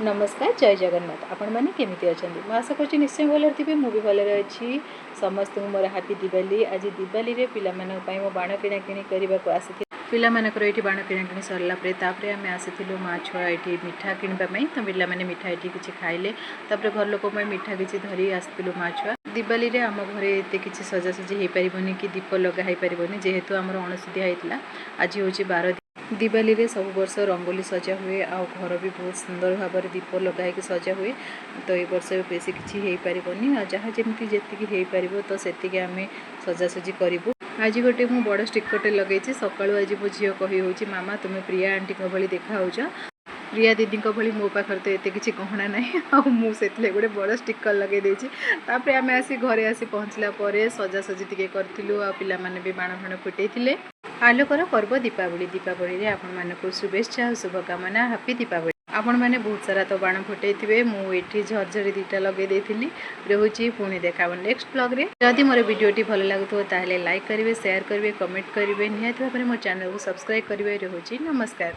नमस्कार जय जगन्नाथ आपण मैंने केमी अच्छा मैं आशा कर निश्चय भल थे मुझे भलि अच्छी समस्त मोर हापी दिवाली आज दिवाली रे पिला मो बाण किणा कि करने को आसी पिलामानकर ये बाण किणाकिणी सरलापर आम आसीलु माँ छुआ ये मिठा किणवाई तो पिला मैंने मिठा ये किसी खाइले घर लोक मिठा किसी धरी आसलु माँ छुआ दिवाली रे आम घरे एत किसी सजासजी हो पारनि कि दीप लगा पारनि जेहेतु आम अणसुधिया होता आज हूँ 12 दिवाली रे सब वर्ष रंगोली सजा हुए आ घर भी बहुत सुंदर भाव में दीप लगाई सजा हुए तो ये वर्ष बेसी किसी हो पारनि जहाँ जमी जी हो तो से आम सजासजी करूँ आज गोटे मु बड़ स्टिकरटे लगे सकाळू आज मो झील कही मामा तुम्हें प्रिया आंटी भली देखा प्रिया दीदी भली मो पाखर तो एत किसी गहना ना मुझे गोटे बड़ स्टिकर लगे तापर आम आसी घरे आसी पहुँचला सजासजी टे करूँ आ पिला माने भी बाण फाण फुटे आलोकर पर्व दीपावली दीपावली आपण मानक शुभेच्छा शुभकामना हापी दीपावली आपण मैंने बहुत सारा तो बाण फुटे थे मुझे झरझरी 2टा लगे रोचे पुणी देखा नेक्स्ट ब्लॉग रे जदि मोर वीडियोटी भल लगुव ताहले लाइक करेंगे शेयर करेंगे कमेंट करेंगे निहाती भाव में मो चैनल को सब्सक्राइब करेंगे रोचे नमस्कार।